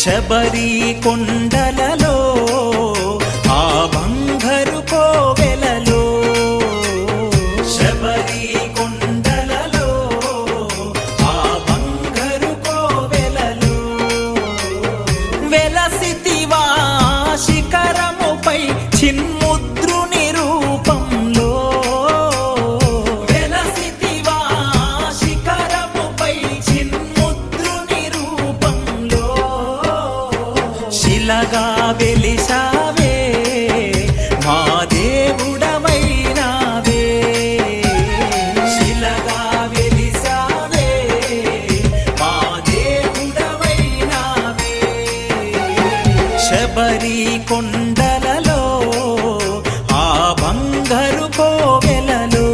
శబరి కొండలలో ఆ బంగారు కోవెలలో శబరి కొండలలో ఆ బంగారు కోవెలలో వెలసితివా శిఖరముపై చిన్ముద్రుని రూపంలో వెలసితివా శిఖరముపై చిన్ముద్రుని రూపంలో శిలగా వెలిసావే మా దేవుడవైనావే శిలగా వెలిసావే మా దేవుడవైనావే శబరి కొండలలో ఆ బంగారు కోవెలలో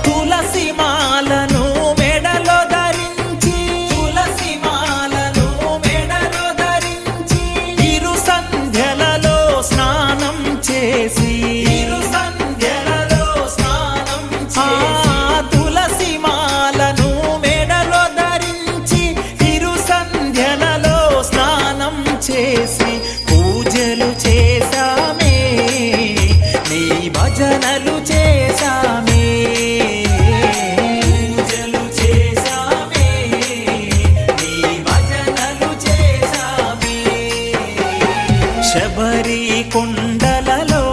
తులసి మాలను మెడలో ధరించి తులసి మాలను మెడలో ధరించి ఇరు సంధ్యలలో స్నానం చేసి ఇరు సంధ్యలలో స్నానం చేసి తులసి మాలను మెడలో ధరించి ఇరు సంధ్యలలో స్నానం చేసి పూజలు చేశామే నీ భజనలు చేశామే పూజలు చేశామే నీ భజనలు చేశామే శబరి కొండలలో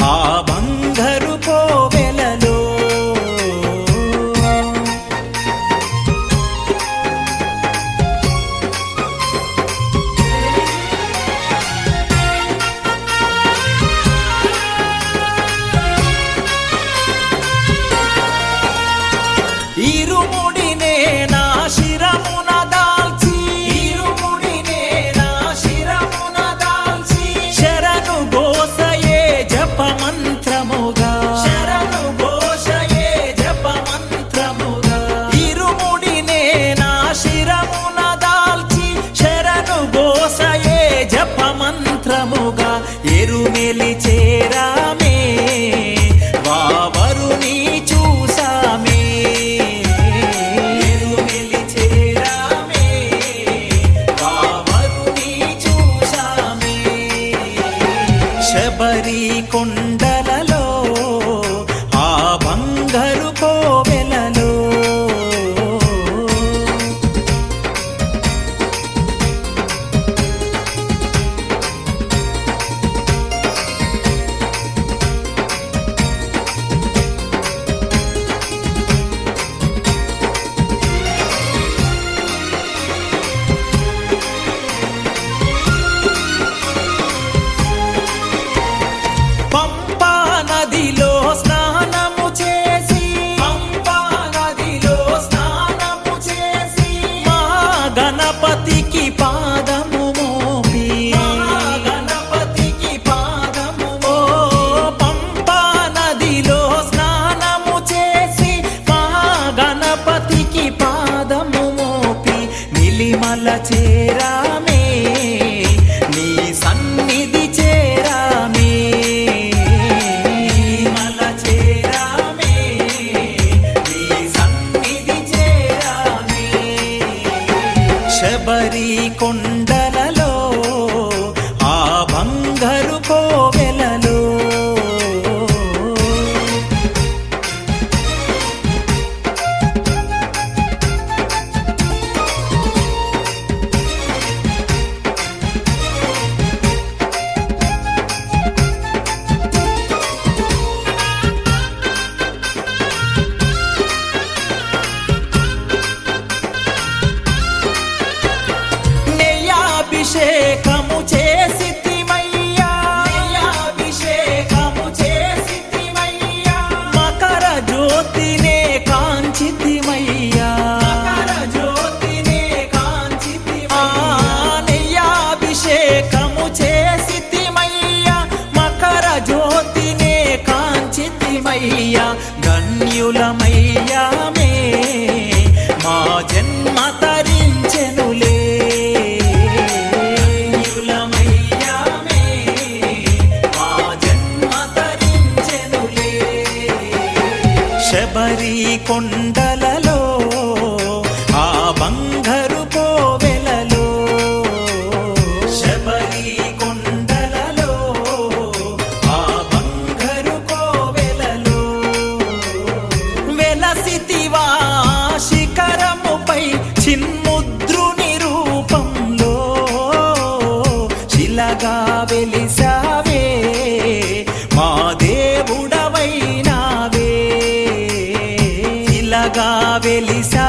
ఆ బంగారు కోవెలలో ఇరుముడినే నా శిరమున దాల్చి ఇరుముడినే నా శిరమున దాల్చి శరణు ఘోషయే జప మంత్రముగా శరణు ఘోషయే జప మంత్రముగా ఇరుముడినే నా శిరమున దాల్చి శరణు ఘోషయే జప మంత్రముగా ఎరుమెలి చేరామే వావరుని చూసామే ఎరుమెలి చేరామే వావరుని చూసామే శబరి కొండలలో ఆ బంగారు కోవెలలో పంపా నదిలో స్నానము చేసి పంపా నదిలో స్నానము చేసి మా గణపతికి పాదము మోపి మా గణపతికి పాదము ఓ పంపా నదిలో స్నానము చేసి మా గణపతికి పాదము మోపి నిలిమల చేరామే నీ సన్నిధి చేరామే నిలిమల చేరామే నీ సన్నిధి చేరామే శబరి కొండలలో ఆ బంగారు కోవెలలో నెయ్యాభిషేకము చేసితిమయ్యా నెయ్యాభిషేకము చేసితిమయ్యా మకర జ్యోతినే కాంచితిమయ్యా మకర జ్యోతినే కాంచితిమయ్యా నెయ్యాభిషేకము చేసితిమయ్యా మకర జ్యోతినే ధన్యులమయ్యామే మా జన్మ తరించెనులే ధన్యులమయ్యామే మా జన్మ తరించెనులే శబరి కొండలలో ఆ బంగారు కోవెలలో శబరి కొండలలో ఆ బంగారు కోవెలలో వెలసితివా శిఖరముపై చిన్ముద్రుని రూపంలో శిలగా వెలిసావే మా దేవుడవైనావే శిలగా వెలిసా